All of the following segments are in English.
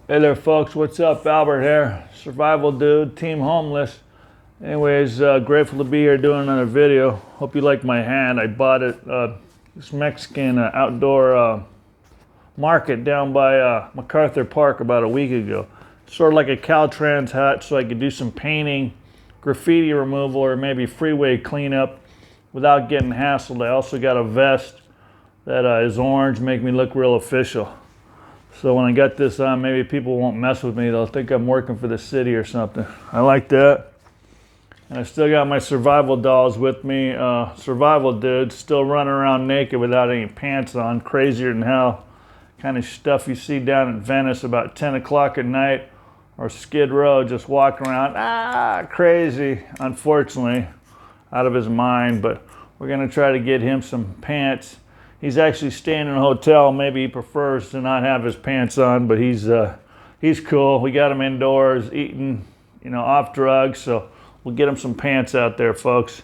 Hey there, folks. What's up? Albert here. Survival dude, team homeless. Anyways, grateful to be here doing another video. Hope you like my hand. I bought it, this Mexican outdoor market down by MacArthur Park about a week ago. Sort of like a Caltrans hut, so I could do some painting, graffiti removal, or maybe freeway cleanup without getting hassled. I also got a vest that is orange, make me look real official. So when I got this on, maybe people won't mess with me. They'll think I'm working for the city or something. I like that. And I still got my survival dolls with me. Survival dudes still running around naked without any pants on. Crazier than hell. Kind of stuff you see down in Venice about 10 o'clock at night. Or Skid Row, just walking around. Crazy. Unfortunately, out of his mind. But we're going to try to get him some pants. He's actually staying in a hotel. Maybe he prefers to not have his pants on, but he's cool. We got him indoors, eating, off drugs. So we'll get him some pants out there, folks.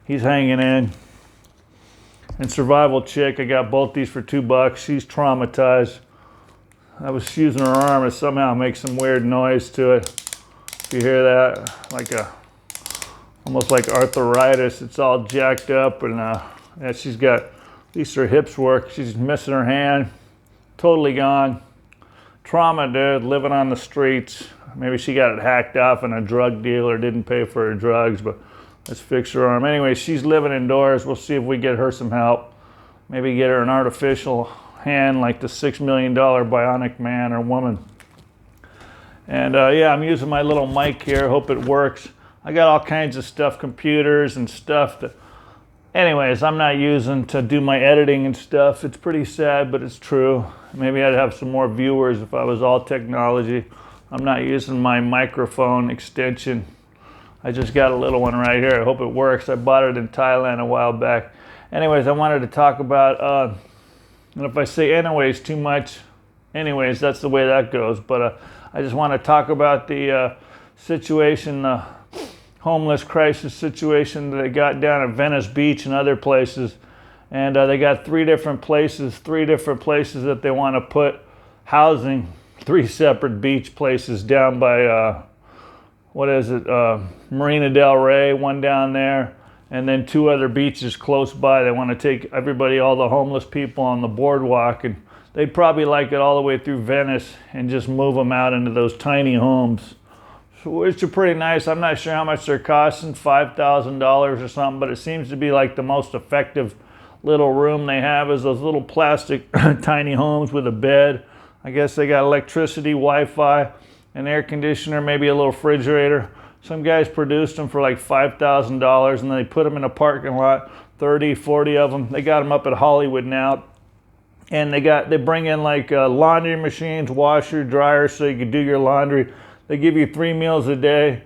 He's hanging in. And survival chick, I got both these for $2. She's traumatized. I was using her arm. It somehow makes some weird noise to it. If you hear that, almost like arthritis. It's all jacked up, and yeah, she's got. At least her hips work. She's missing her hand. Totally gone. Trauma, dude. Living on the streets. Maybe she got it hacked off in a drug deal or didn't pay for her drugs, but let's fix her arm. Anyway, she's living indoors. We'll see if we get her some help. Maybe get her an artificial hand like the $6 million bionic man or woman. And yeah, I'm using my little mic here. Hope it works. I got all kinds of stuff, computers and stuff that... Anyways, I'm not using to do my editing and stuff. It's pretty sad, but it's true. Maybe I'd have some more viewers if I was all technology. I'm not using my microphone extension. I just got a little one right here. I hope it works. I bought it in Thailand a while back. Anyways, I wanted to talk about, and if I say anyways too much, anyways, that's the way that goes. But I just want to talk about the situation, homeless crisis situation that they got down at Venice Beach and other places. And they got three different places that they want to put housing, three separate beach places down by, Marina del Rey, one down there, and then two other beaches close by. They want to take everybody, all the homeless people on the boardwalk, and they'd probably like it all the way through Venice and just move them out into those tiny homes. Which are pretty nice. I'm not sure how much they're costing, $5,000 or something, but it seems to be like the most effective little room they have is those little plastic tiny homes with a bed. I guess they got electricity, Wi-Fi, an air conditioner, maybe a little refrigerator. Some guys produced them for like $5,000 and they put them in a parking lot, 30, 40 of them. They got them up at Hollywood now. And they bring in like laundry machines, washer, dryer, so you can do your laundry. They give you 3 meals a day,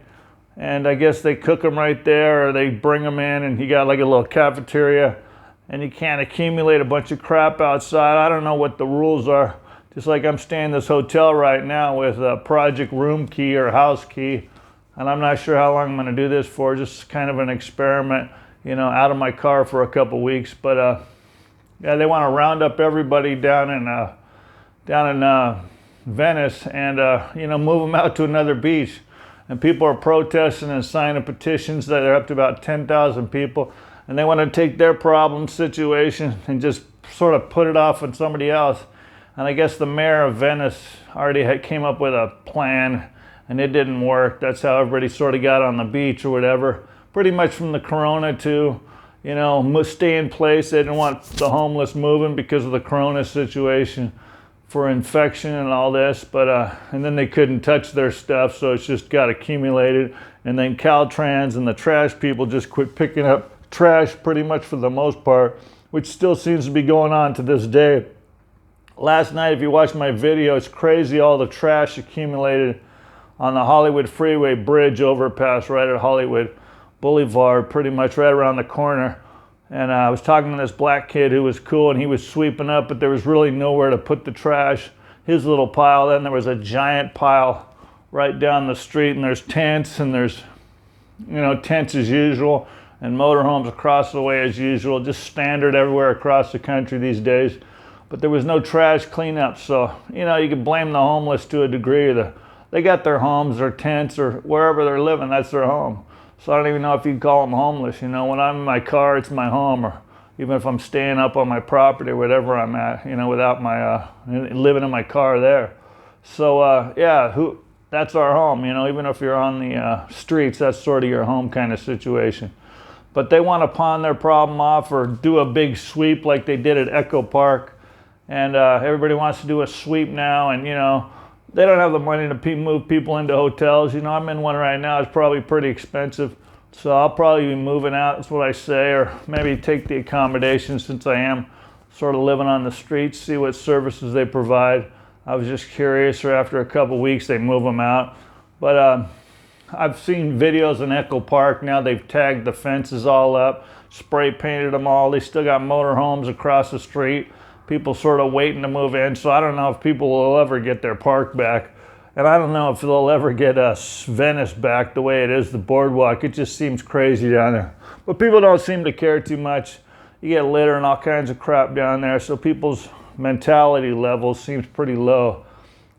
and I guess they cook them right there, or they bring them in, and you got like a little cafeteria, and you can't accumulate a bunch of crap outside. I don't know what the rules are. Just like I'm staying in this hotel right now with a project room key or house key, and I'm not sure how long I'm going to do this for. Just kind of an experiment, out of my car for a couple weeks. But yeah, they want to round up everybody down in Venice and move them out to another beach. And people are protesting and signing petitions that are up to about 10,000 people, and they want to take their problem situation and just sort of put it off on somebody else. And I guess the mayor of Venice already came up with a plan, and it didn't work. That's how everybody sort of got on the beach or whatever. Pretty much from the corona to stay in place. They didn't want the homeless moving because of the corona situation for infection and all this, but and then they couldn't touch their stuff, so it's just got accumulated. And then Caltrans and the trash people just quit picking up trash pretty much for the most part, which still seems to be going on to this day. Last night, if you watched my video, it's crazy all the trash accumulated on the Hollywood Freeway Bridge overpass right at Hollywood Boulevard, pretty much right around the corner. And I was talking to this black kid who was cool, and he was sweeping up, but there was really nowhere to put the trash. His little pile, then there was a giant pile right down the street, and there's tents, and there's, tents as usual, and motorhomes across the way as usual, just standard everywhere across the country these days. but there was no trash cleanup. So, you know, you can blame the homeless to a degree. They got their homes or tents or wherever they're living, that's their home. So I don't even know if you'd call them homeless. You know, when I'm in my car, it's my home, or even if I'm staying up on my property or whatever I'm at, you know, without my, living in my car there. So, yeah, that's our home, you know, even if you're on the streets, that's sort of your home kind of situation. But they want to pawn their problem off or do a big sweep like they did at Echo Park. And everybody wants to do a sweep now, and, you know, they don't have the money to move people into hotels. You know, I'm in one right now. It's probably pretty expensive. So I'll probably be moving out, that's what I say, or maybe take the accommodation since I am sort of living on the streets, see what services they provide. I was just curious, or after a couple weeks they move them out. But I've seen videos in Echo Park. Now they've tagged the fences all up, spray painted them all. They still got motorhomes across the street. People sort of waiting to move in. So I don't know if people will ever get their park back. And I don't know if they'll ever get Venice back the way it is, the boardwalk. It just seems crazy down there. But people don't seem to care too much. You get litter and all kinds of crap down there, so people's mentality level seems pretty low.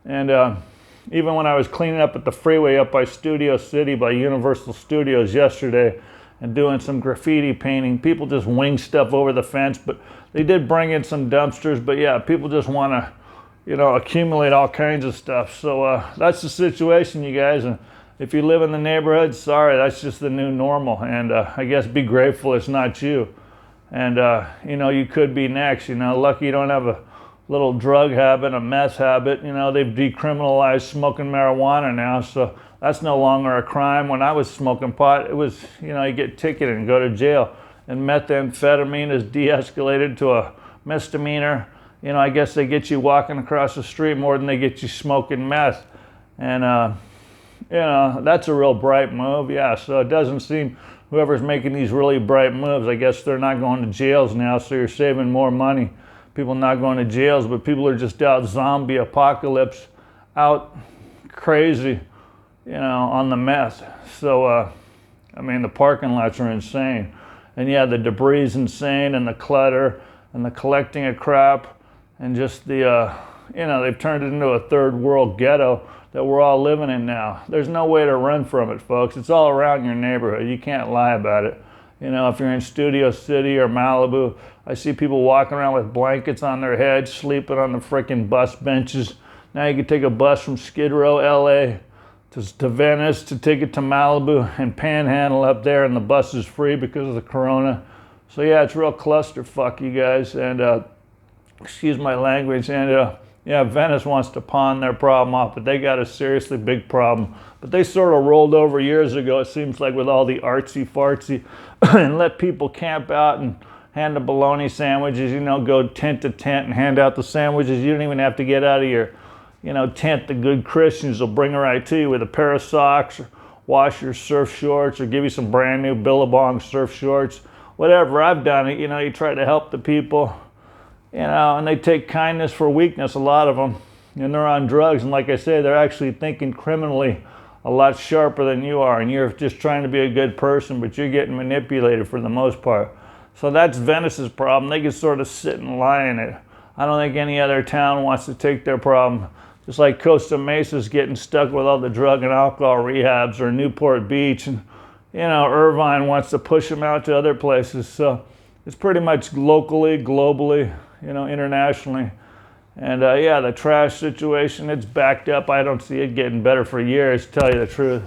And even when I was cleaning up at the freeway up by Studio City, by Universal Studios yesterday, and doing some graffiti painting, people just wing stuff over the fence. But they did bring in some dumpsters. But yeah, people just want to, you know, accumulate all kinds of stuff. So that's the situation, you guys. And if you live in the neighborhood, sorry, that's just the new normal. And I guess be grateful it's not you. And, you know, you could be next. You know, lucky you don't have a little drug habit, a meth habit. You know, they've decriminalized smoking marijuana now, so that's no longer a crime. When I was smoking pot, it was, you know, you get ticketed and go to jail. And methamphetamine is de-escalated to a misdemeanor. You know, I guess they get you walking across the street more than they get you smoking meth. And, you know, that's a real bright move, yeah. So it doesn't seem, whoever's making these really bright moves, I guess they're not going to jails now, so you're saving more money. People not going to jails, but people are just out zombie apocalypse, out crazy, you know, on the meth. So, I mean, the parking lots are insane. And yeah, the debris is insane, and the clutter, and the collecting of crap, and just the, you know, they've turned it into a third world ghetto that we're all living in now. There's no way to run from it, folks. It's all around your neighborhood. You can't lie about it. You know, if you're in Studio City or Malibu, I see people walking around with blankets on their heads, sleeping on the frickin' bus benches. Now you can take a bus from Skid Row, LA, to Venice, to take it to Malibu and panhandle up there, and the bus is free because of the corona. So yeah, it's real clusterfuck, you guys, and excuse my language. And yeah, Venice wants to pawn their problem off, but they got a seriously big problem. But they sort of rolled over years ago, it seems like, with all the artsy-fartsy, and let people camp out and hand the bologna sandwiches, you know, go tent to tent and hand out the sandwiches. You don't even have to get out of your, you know, tent. The good Christians will bring it right to you with a pair of socks, or wash your surf shorts, or give you some brand new Billabong surf shorts. Whatever, I've done it. You know, you try to help the people, you know, and they take kindness for weakness, a lot of them. And they're on drugs, and like I say, they're actually thinking criminally a lot sharper than you are, and you're just trying to be a good person, but you're getting manipulated for the most part. So that's Venice's problem. They can sort of sit and lie in it. I don't think any other town wants to take their problem. Just like Costa Mesa's getting stuck with all the drug and alcohol rehabs, or Newport Beach, and, you know, Irvine wants to push them out to other places. So it's pretty much locally, globally, you know, internationally. And yeah, the trash situation, it's backed up. I don't see it getting better for years, to tell you the truth.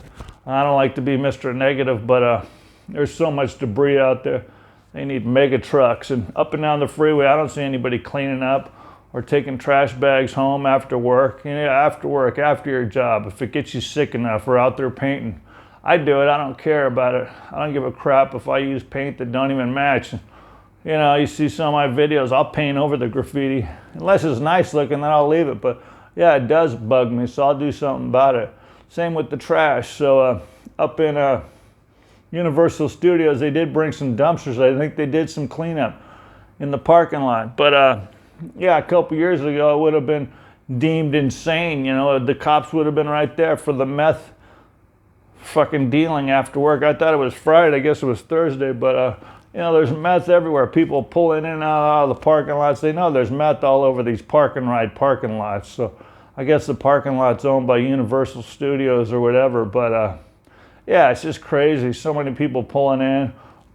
I don't like to be Mr. Negative, but there's so much debris out there. They need mega trucks. And up and down the freeway, I don't see anybody cleaning up or taking trash bags home after work. You know, after work, after your job, if it gets you sick enough, or out there painting. I do it. I don't care about it. I don't give a crap if I use paint that don't even match. You know, you see some of my videos, I'll paint over the graffiti. Unless it's nice looking, then I'll leave it. But yeah, it does bug me, so I'll do something about it. Same with the trash. So up in Universal Studios, they did bring some dumpsters. I think they did some cleanup in the parking lot. But yeah, a couple years ago, it would have been deemed insane. You know, the cops would have been right there for the meth fucking dealing after work. I thought it was Friday. I guess it was Thursday. But You know, there's meth everywhere. People pulling in and out of the parking lots. They know there's meth all over these park and ride parking lots. So I guess the parking lot's owned by Universal Studios or whatever. But yeah, it's just crazy. So many people pulling in,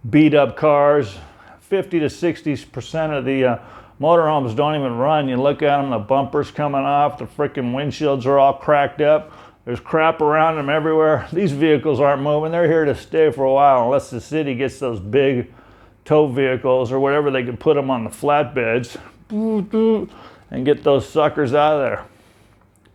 beat up cars. 50 to 60% of the motorhomes don't even run. You look at them, the bumpers coming off, the freaking windshields are all cracked up. There's crap around them everywhere. These vehicles aren't moving. They're here to stay for a while unless the city gets those big tow vehicles or whatever. They can put them on the flatbeds and get those suckers out of there.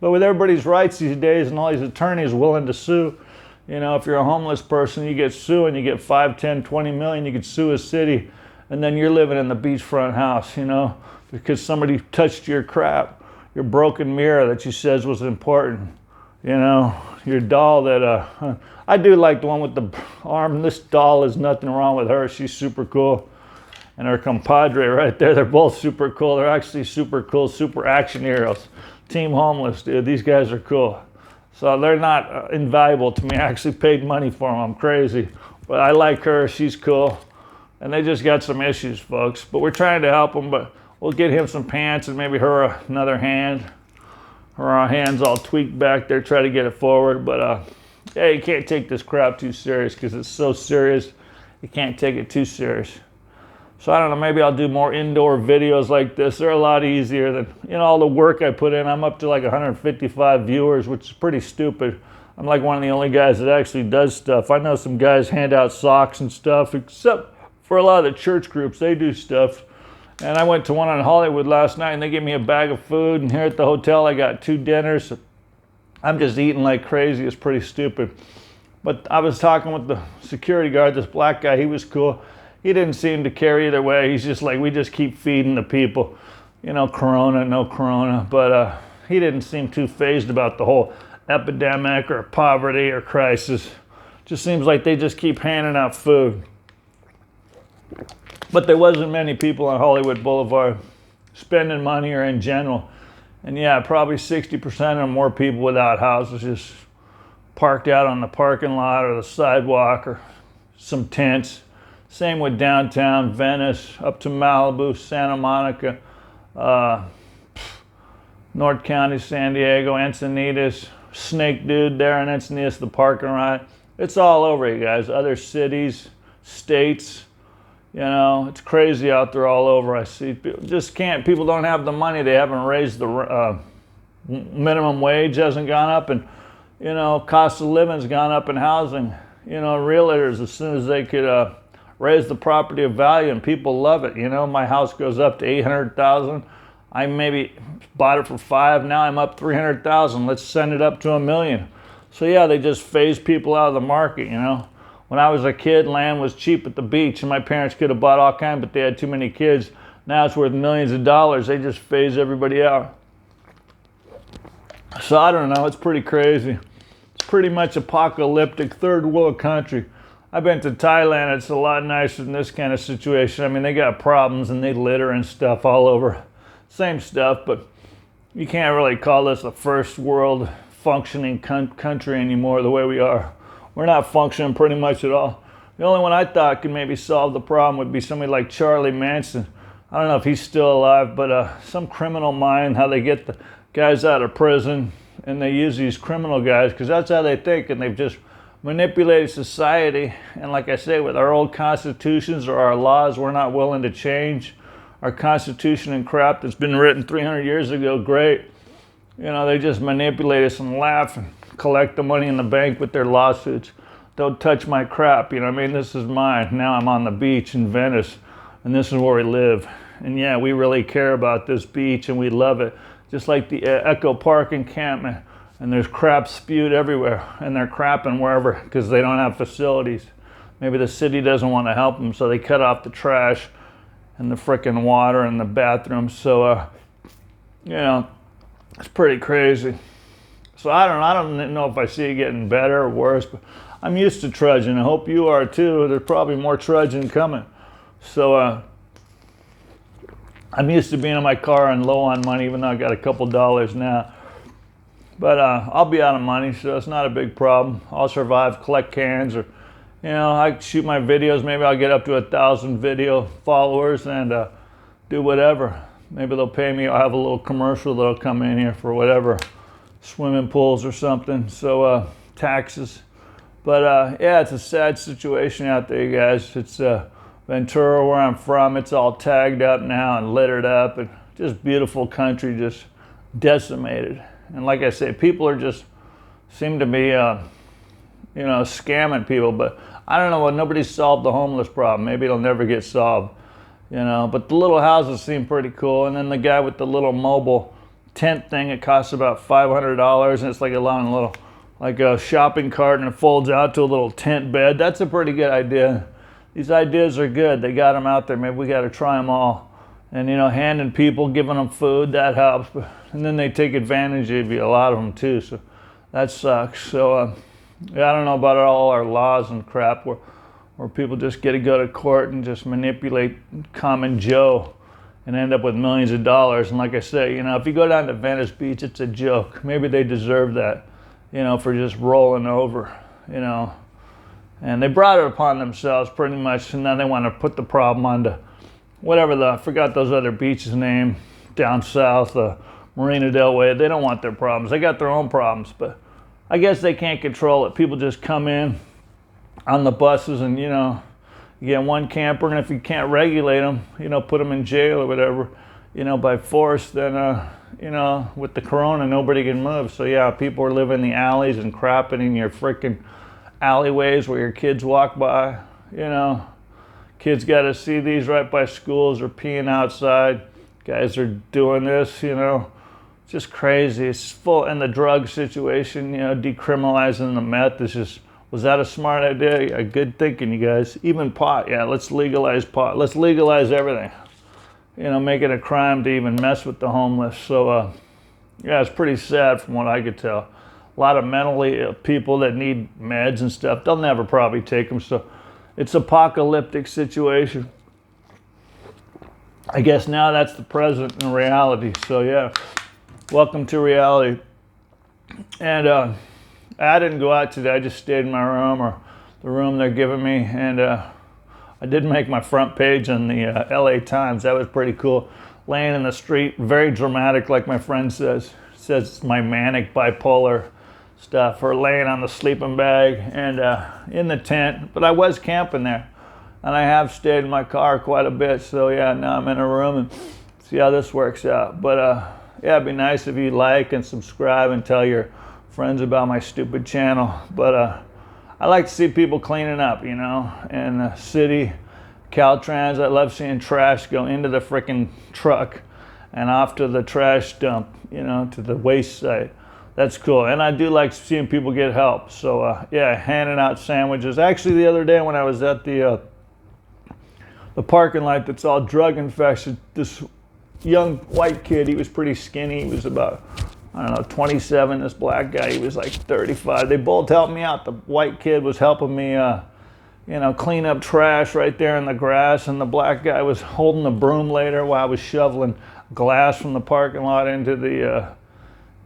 But with everybody's rights these days and all these attorneys willing to sue, you know, if you're a homeless person, you get sued and you get 5, 10, 20 million, you could sue a city, and then you're living in the beachfront house, you know, because somebody touched your crap, your broken mirror that you says was important, you know, your doll that, I do like the one with the arm. This doll is nothing wrong with her. She's super cool. And her compadre right there, they're both super cool. They're actually super cool, super action heroes. Team Homeless, dude, these guys are cool. So they're not invaluable to me. I actually paid money for them. I'm crazy. But I like her. She's cool. And they just got some issues, folks. But we're trying to help them. But we'll get him some pants and maybe her another hand. Her hand's all tweaked back there. Try to get it forward. But yeah, you can't take this crap too serious because it's so serious. You can't take it too serious. So I don't know, maybe I'll do more indoor videos like this. They're a lot easier than, you know, all the work I put in. I'm up to like 155 viewers, which is pretty stupid. I'm like one of the only guys that actually does stuff. I know some guys hand out socks and stuff, except for a lot of the church groups, they do stuff. And I went to one in Hollywood last night and they gave me a bag of food. And here at the hotel, I got 2 dinners. I'm just eating like crazy. It's pretty stupid. But I was talking with the security guard, this black guy, he was cool. He didn't seem to care either way. He's just like, we just keep feeding the people. You know, corona, no corona. But he didn't seem too fazed about the whole epidemic or poverty or crisis. Just seems like they just keep handing out food. But there wasn't many people on Hollywood Boulevard spending money or in general. And yeah, probably 60% or more people without houses just parked out on the parking lot or the sidewalk or some tents. Same with downtown Venice, up to Malibu, Santa Monica, North County, San Diego, Encinitas, Snake Dude there in Encinitas, the parking lot. It's all over, you guys. Other cities, states, you know, it's crazy out there all over. I see people just can't. People don't have the money. They haven't raised the minimum wage hasn't gone up, and you know, cost of living's gone up in housing. You know, realtors, as soon as they could raise the property of value, and people love it. You know, my house goes up to 800,000. I maybe bought it for 5. Now I'm up 300,000. Let's send it up to $1 million. So yeah, they just phase people out of the market. You know, when I was a kid, land was cheap at the beach, and my parents could have bought all kinds, but they had too many kids. Now it's worth millions of dollars. They just phase everybody out. So I don't know. It's pretty crazy. It's pretty much apocalyptic, third world country. I've been to Thailand. It's a lot nicer than this kind of situation. I mean, they got problems and they litter and stuff all over. Same stuff, but you can't really call this a first world functioning country anymore the way we are. We're not functioning pretty much at all. The only one I thought could maybe solve the problem would be somebody like Charlie Manson. I don't know if he's still alive, but some criminal mind, how they get the guys out of prison and they use these criminal guys because that's how they think, and they've just manipulated society. And like I say, with our old constitutions or our laws we're not willing to change, our constitution and crap that's been written 300 years ago, great. You know, they just manipulate us and laugh and collect the money in the bank with their lawsuits. Don't touch my crap, you know what I mean? This is mine. Now I'm on the beach in Venice, and this is where we live. And yeah, we really care about this beach and we love it. Just like the Echo Park encampment. And there's crap spewed everywhere, and they're crapping wherever because they don't have facilities. Maybe the city doesn't want to help them, so they cut off the trash and the frickin' water and the bathrooms. So, you know, it's pretty crazy. So I don't know if I see it getting better or worse, but I'm used to trudging. I hope you are too. There's probably more trudging coming. So I'm used to being in my car and low on money, even though I got a couple dollars now. But I'll be out of money, so it's not a big problem. I'll survive, collect cans, or You know, I shoot my videos. Maybe I'll get up to 1,000 video followers and do whatever. Maybe they'll pay me. I'll have a little commercial that'll come in here for whatever, swimming pools or something. So taxes. But yeah, it's a sad situation out there, you guys. It's Ventura, where I'm from. It's all tagged up now and littered up, and just beautiful country, just decimated. And like I say, people are just seem to be, you know, scamming people. But I don't know. Nobody's solved the homeless problem. Maybe it'll never get solved. You know, but the little houses seem pretty cool. And then the guy with the little mobile tent thing, it costs about $500, and it's like a little, like a shopping cart, and it folds out to a little tent bed. That's a pretty good idea. These ideas are good. They got them out there. Maybe we got to try them all. And, you know, handing people, giving them food, that helps. And then they take advantage of you, a lot of them too. So that sucks. So yeah, I don't know about all our laws and crap where people just get to go to court and just manipulate common Joe and end up with millions of dollars. And like I say, you know, if you go down to Venice Beach, it's a joke. Maybe they deserve that, you know, for just rolling over, you know. And they brought it upon themselves pretty much, and now they want to put the problem onto whatever I forgot those other beaches' name down south, Marina del Rey. They don't want their problems. They got their own problems, but I guess they can't control it. People just come in on the buses, and, you know, you get one camper, and if you can't regulate them, you know, put them in jail or whatever, you know, by force, then, you know, with the corona, nobody can move. So yeah, people are living in the alleys and crapping in your freaking alleyways where your kids walk by. You know, kids got to see these right by schools or peeing outside. Guys are doing this, you know, just crazy. It's full. And the drug situation, you know, decriminalizing the meth is just, was that a smart idea? Yeah, good thinking, you guys. Even pot, yeah, let's legalize pot. Let's legalize everything. You know, make it a crime to even mess with the homeless. So, yeah, it's pretty sad from what I could tell. A lot of mentally ill people that need meds and stuff, they'll never probably take them. So it's an apocalyptic situation. I guess now that's the present in reality. So yeah, welcome to reality. And I didn't go out today. I just stayed in my room, or the room they're giving me. And I did make my front page on the LA Times. That was pretty cool. Laying in the street, very dramatic, like my friend says. Says it's my manic bipolar stuff, or laying on the sleeping bag and in the tent. But I was camping there, and I have stayed in my car quite a bit. So yeah, now I'm in a room and see how this works out. But yeah, it'd be nice if you like and subscribe and tell your friends about my stupid channel. But I like to see people cleaning up, you know, in the city, Caltrans. I love seeing trash go into the freaking truck and off to the trash dump, you know, to the waste site. That's cool. And I do like seeing people get help. So yeah, handing out sandwiches. Actually, the other day when I was at the parking lot that's all drug infested, this young white kid, he was pretty skinny. He was about, I don't know, 27. This black guy, he was like 35. They both helped me out. The white kid was helping me, you know, clean up trash right there in the grass, and the black guy was holding the broom later while I was shoveling glass from the parking lot into the,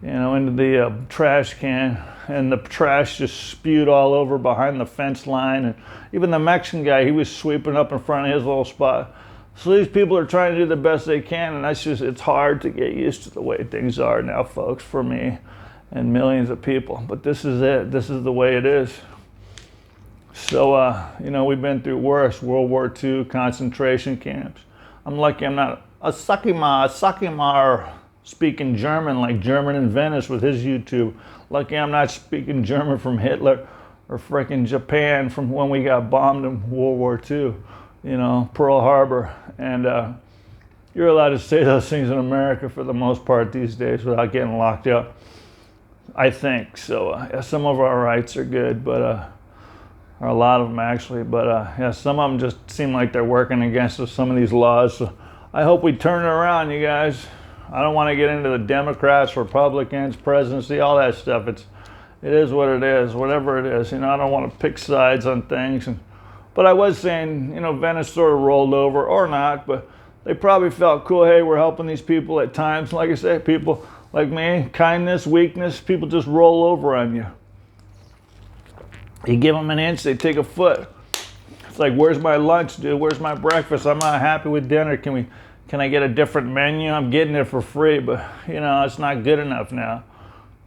you know, into the trash can, and the trash just spewed all over behind the fence line. And even the Mexican guy, he was sweeping up in front of his little spot. So these people are trying to do the best they can, and that's just, it's hard to get used to the way things are now, folks, for me and millions of people. But this is it. This is the way it is. So, you know, we've been through worse. World War II, concentration camps. I'm lucky I'm not a Sakima speaking German, like German in Venice with his YouTube. Lucky I'm not speaking German from Hitler or frickin' Japan from when we got bombed in World War II, you know, Pearl Harbor. And you're allowed to say those things in America for the most part these days without getting locked up, I think. So yeah, some of our rights are good, but or a lot of them actually, but yeah, some of them just seem like they're working against us, some of these laws. So I hope we turn it around, you guys. I don't want to get into the Democrats, Republicans, presidency, all that stuff. It is what it is, whatever it is. You know, I don't want to pick sides on things. But I was saying, you know, Venice sort of rolled over, or not, but they probably felt cool. Hey, we're helping these people at times. Like I said, people like me, kindness, weakness, people just roll over on you. You give them an inch, they take a foot. It's like, where's my lunch, dude? Where's my breakfast? I'm not happy with dinner. Can I get a different menu? I'm getting it for free, but you know, it's not good enough now.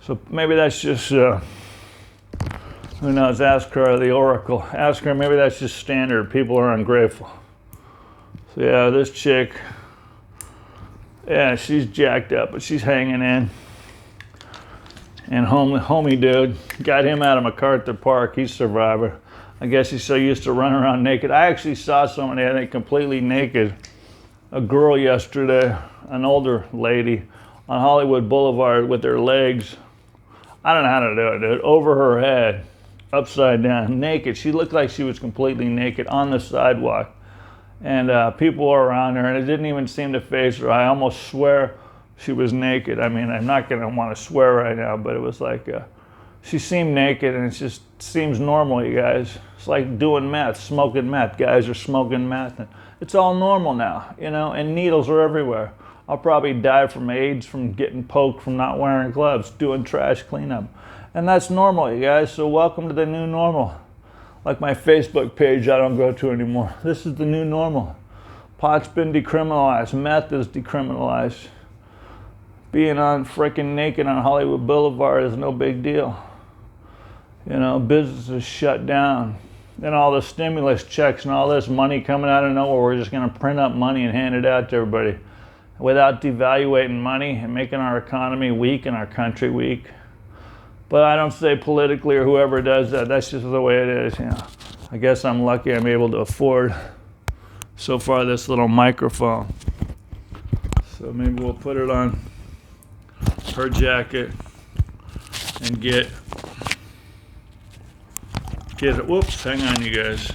So maybe that's just, who knows, ask her, the oracle. Ask her, maybe that's just standard. People are ungrateful. So yeah, this chick, yeah, she's jacked up, but she's hanging in. And homie dude, got him out of MacArthur Park. He's a survivor. I guess he's so used to running around naked. I actually saw somebody, I think, completely naked. A girl yesterday, an older lady, on Hollywood Boulevard with her legs, I don't know how to do it, dude, over her head, upside down, naked. She looked like she was completely naked on the sidewalk. And people were around her, and it didn't even seem to faze her. I almost swear she was naked. I mean, I'm not going to want to swear right now, but it was like, she seemed naked, and it just seems normal, you guys. It's like doing meth, smoking meth. Guys are smoking meth. And it's all normal now, you know, and needles are everywhere. I'll probably die from AIDS, from getting poked, from not wearing gloves, doing trash cleanup. And that's normal, you guys, so welcome to the new normal. Like my Facebook page I don't go to anymore. This is the new normal. Pot's been decriminalized. Meth is decriminalized. Being on freaking naked on Hollywood Boulevard is no big deal. You know, businesses shut down. And all the stimulus checks and all this money coming out of nowhere, we're just going to print up money and hand it out to everybody without devaluating money and making our economy weak and our country weak. But I don't say politically or whoever does that. That's just the way it is, you know. I guess I'm lucky I'm able to afford so far this little microphone. So maybe we'll put it on her jacket and get it. Whoops, hang on, you guys.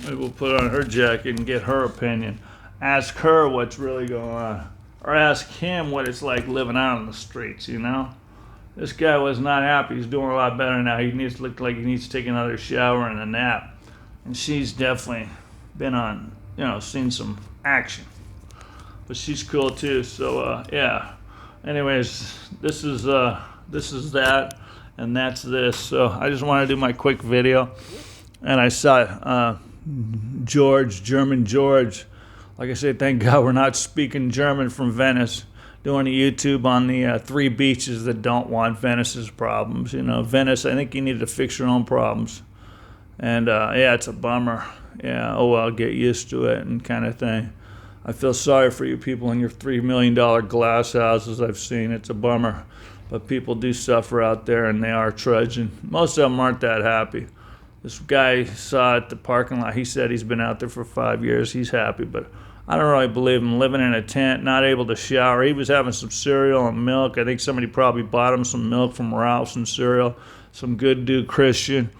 Maybe we'll put on her jacket and get her opinion. Ask her what's really going on. Or ask him what it's like living out on the streets, you know? This guy was not happy. He's doing a lot better now. He needs to look like he needs to take another shower and a nap. And she's definitely been on, you know, seen some action. But she's cool too, so yeah. Anyways, this is that, and that's this. So I just want to do my quick video. And I saw German George. Like I said, thank God we're not speaking German from Venice. Doing a YouTube on the 3 beaches that don't want Venice's problems. You know, Venice, I think you need to fix your own problems. And yeah, it's a bummer. Yeah, oh well, get used to it and kind of thing. I feel sorry for you people in your $3 million glass houses I've seen. It's a bummer. But people do suffer out there, and they are trudging. Most of them aren't that happy. This guy saw at the parking lot, he said he's been out there for 5 years. He's happy, but I don't really believe him. Living in a tent, not able to shower. He was having some cereal and milk. I think somebody probably bought him some milk from Ralph's and cereal. Some good dude Christian,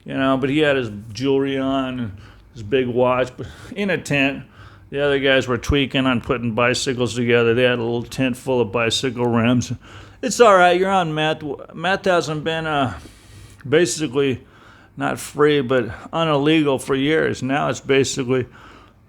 you know, but he had his jewelry on and his big watch. But in a tent, the other guys were tweaking on putting bicycles together. They had a little tent full of bicycle rims. It's all right. You're on meth. Meth hasn't been basically not free, but illegal for years. Now it's basically,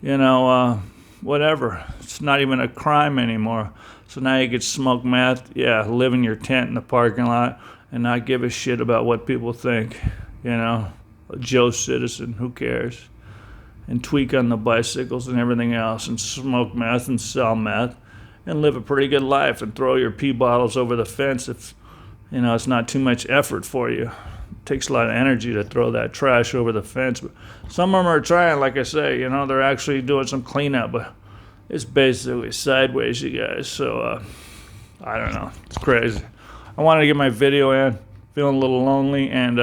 you know, whatever. It's not even a crime anymore. So now you could smoke meth, yeah, live in your tent in the parking lot and not give a shit about what people think. You know, a Joe citizen, who cares? And tweak on the bicycles and everything else and smoke meth and sell meth and live a pretty good life and throw your pee bottles over the fence if, you know, it's not too much effort for you. It takes a lot of energy to throw that trash over the fence. But some of them are trying, like I say, you know, they're actually doing some cleanup, but it's basically sideways, you guys. So, I don't know. It's crazy. I wanted to get my video in, feeling a little lonely, and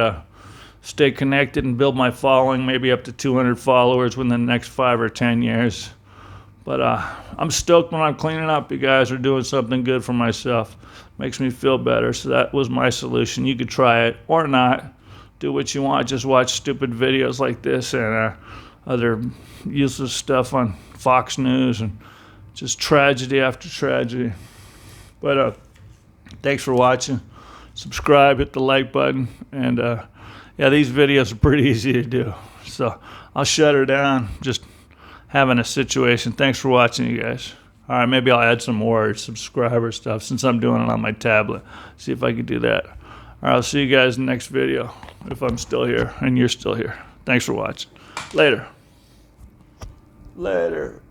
stay connected and build my following, maybe up to 200 followers within the next 5 or 10 years. But I'm stoked when I'm cleaning up. You guys are doing something good for myself. Makes me feel better. So that was my solution. You could try it or not. Do what you want. Just watch stupid videos like this and other useless stuff on Fox News and just tragedy after tragedy. But thanks for watching. Subscribe, hit the like button, and yeah, these videos are pretty easy to do. So I'll shut her down. Just having a situation. Thanks for watching, you guys. All right, maybe I'll add some more subscriber stuff since I'm doing it on my tablet. See if I can do that. All right, I'll see you guys in the next video if I'm still here and you're still here. Thanks for watching. Later. Later.